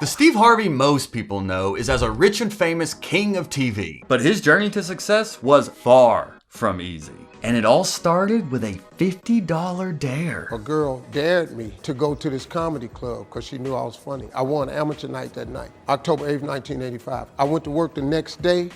The Steve Harvey most people know is as a rich and famous king of TV. But his journey to success was far from easy. And it all started with a $50 dare. A girl dared me to go to this comedy club because she knew I was funny. I won amateur night that night, October 8th, 1985. I went to work the next day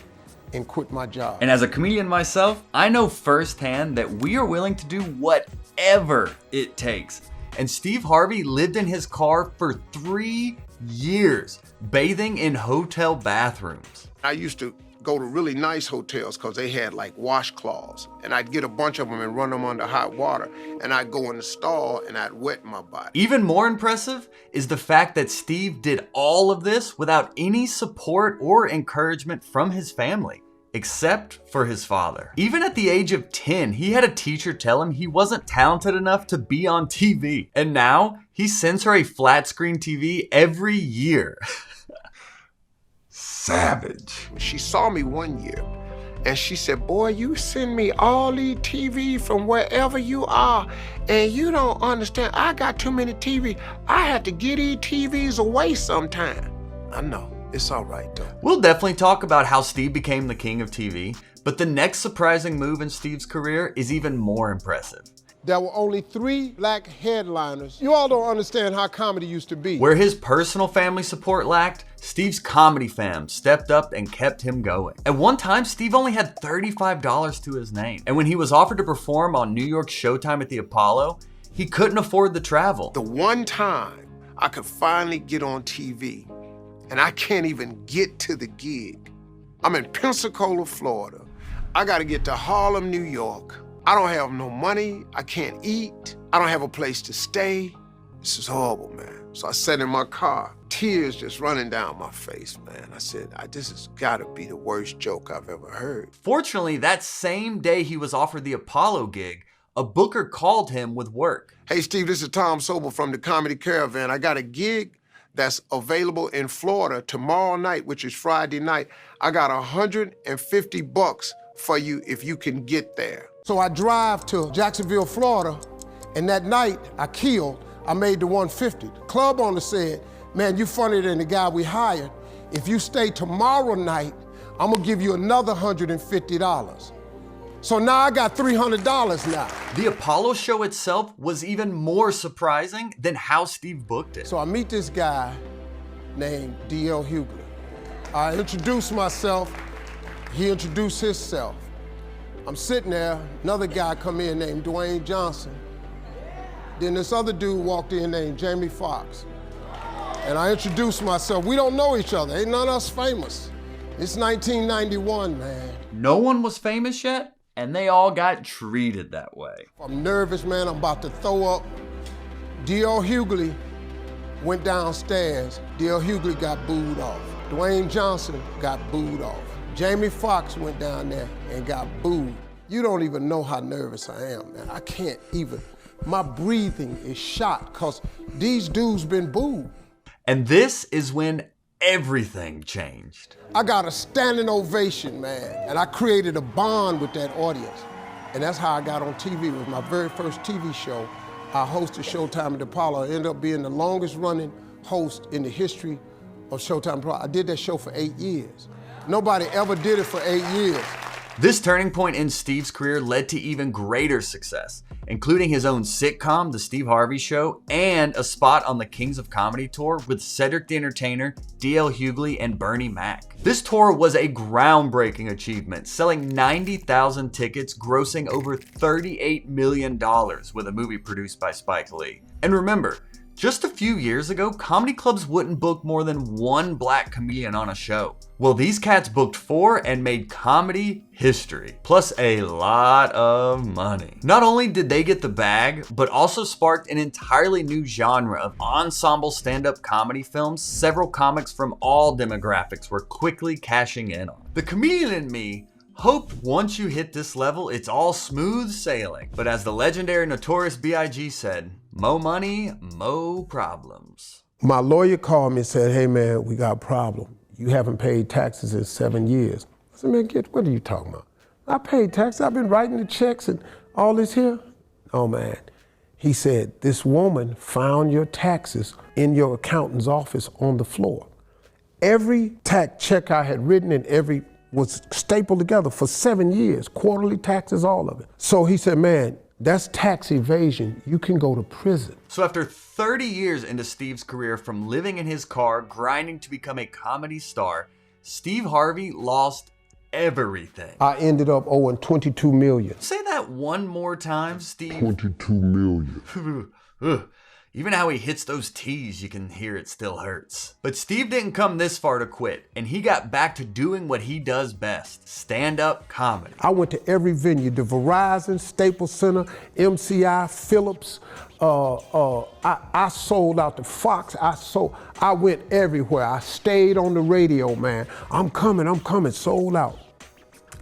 and quit my job. And as a comedian myself, I know firsthand that we are willing to do whatever it takes. And Steve Harvey lived in his car for 3 years, bathing in hotel bathrooms. I used to go to really nice hotels because they had like washcloths, and I'd get a bunch of them and run them under hot water, and I'd go in the stall and I'd wet my body. Even more impressive is the fact that Steve did all of this without any support or encouragement from his family, except for his father. Even at the age of 10, he had a teacher tell him he wasn't talented enough to be on TV. And now he sends her a flat screen TV every year. Savage. She saw me one year and she said, "Boy, you send me all these TV from wherever you are, and you don't understand. I got too many TV. I had to get these TVs away sometime." I know. It's all right, though. We'll definitely talk about how Steve became the king of TV, but the next surprising move in Steve's career is even more impressive. There were only 3 black headliners. You all don't understand how comedy used to be. Where his personal family support lacked, Steve's comedy fam stepped up and kept him going. At one time, Steve only had $35 to his name. And when he was offered to perform on New York's Showtime at the Apollo, he couldn't afford the travel. The one time I could finally get on TV, and I can't even get to the gig. I'm in Pensacola, Florida. I gotta get to Harlem, New York. I don't have no money, I can't eat, I don't have a place to stay. This is horrible, man. So I sat in my car, tears just running down my face, man. I said, this has gotta be the worst joke I've ever heard. Fortunately, that same day he was offered the Apollo gig, a booker called him with work. "Hey Steve, this is Tom Sobel from the Comedy Caravan. I got a gig that's available in Florida tomorrow night, which is Friday night. I got $150 for you if you can get there." So I drive to Jacksonville, Florida, and that night I made the 150. The club owner said, "Man, you funnier than the guy we hired. If you stay tomorrow night, I'm gonna give you another $150. So now I got $300 now. The Apollo show itself was even more surprising than how Steve booked it. So I meet this guy named D.L. Hughley. I introduce myself, he introduced himself. I'm sitting there, another guy come in named Dwayne Johnson. Then this other dude walked in named Jamie Foxx. And I introduced myself. We don't know each other, ain't none of us famous. It's 1991, man. No one was famous yet, and they all got treated that way. I'm nervous, man, I'm about to throw up. D.L. Hughley went downstairs. D.L. Hughley got booed off. Dwayne Johnson got booed off. Jamie Foxx went down there and got booed. You don't even know how nervous I am, man. I can't even, my breathing is shot because these dudes been booed. And this is when everything changed. I got a standing ovation, man, and I created a bond with that audience. And that's how I got on TV. It was my very first TV show. I hosted Showtime at the Apollo. I ended up being the longest running host in the history of Showtime Apollo. I did that show for 8 years. Nobody ever did it for 8 years. This turning point in Steve's career led to even greater success, including his own sitcom, The Steve Harvey Show, and a spot on the Kings of Comedy tour with Cedric the Entertainer, D.L. Hughley, and Bernie Mac. This tour was a groundbreaking achievement, selling 90,000 tickets, grossing over $38 million with a movie produced by Spike Lee. And remember, just a few years ago, comedy clubs wouldn't book more than one black comedian on a show. Well, these cats booked 4 and made comedy history, plus a lot of money. Not only did they get the bag, but also sparked an entirely new genre of ensemble stand-up comedy films several comics from all demographics were quickly cashing in on. The comedian in me hoped once you hit this level, it's all smooth sailing. But as the legendary Notorious B.I.G. said, mo money, mo problems. My lawyer called me and said, "Hey man, we got a problem. You haven't paid taxes in 7 years." I said, "Man, what are you talking about? I paid taxes, I've been writing the checks and all this here." "Oh man, He said, this woman found your taxes in your accountant's office on the floor. Every tax check I had written and every was stapled together for 7 years, quarterly taxes, all of it. So he said, man, that's tax evasion. You can go to prison. So after 30 years into Steve's career, from living in his car, grinding to become a comedy star, Steve Harvey lost everything. I ended up owing $22 million. Say that one more time, Steve. $22 million. Even how he hits those T's, you can hear it still hurts. But Steve didn't come this far to quit, and he got back to doing what he does best, stand-up comedy. I went to every venue, the Verizon, Staples Center, MCI, Phillips. I sold out to Fox. I went everywhere. I stayed on the radio, man. I'm coming, sold out.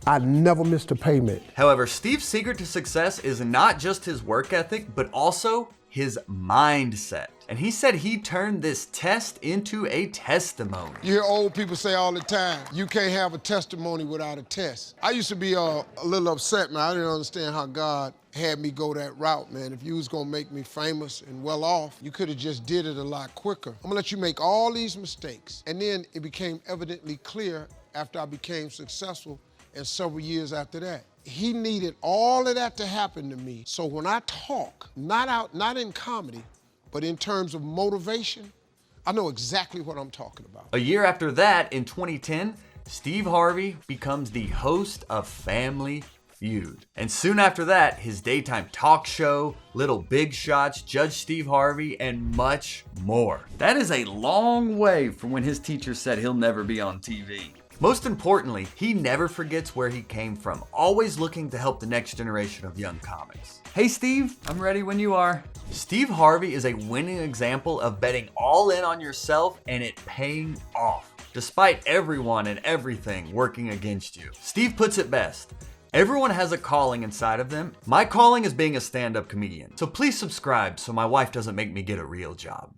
I never missed a payment. However, Steve's secret to success is not just his work ethic, but also his mindset. And he said he turned this test into a testimony. You hear old people say all the time, you can't have a testimony without a test. I used to be a little upset, man. I didn't understand how God had me go that route, man. If you was gonna make me famous and well off, you could have just did it a lot quicker. I'm gonna let you make all these mistakes. And then it became evidently clear after I became successful and several years after that. He needed all of that to happen to me. So when I talk, not in comedy, but in terms of motivation, I know exactly what I'm talking about. A year after that, in 2010, Steve Harvey becomes the host of Family Feud. And soon after that, his daytime talk show, Little Big Shots, Judge Steve Harvey, and much more. That is a long way from when his teacher said he'll never be on TV. Most importantly, he never forgets where he came from, always looking to help the next generation of young comics. Hey Steve, I'm ready when you are. Steve Harvey is a winning example of betting all in on yourself and it paying off, despite everyone and everything working against you. Steve puts it best. Everyone has a calling inside of them. My calling is being a stand-up comedian. So please subscribe so my wife doesn't make me get a real job.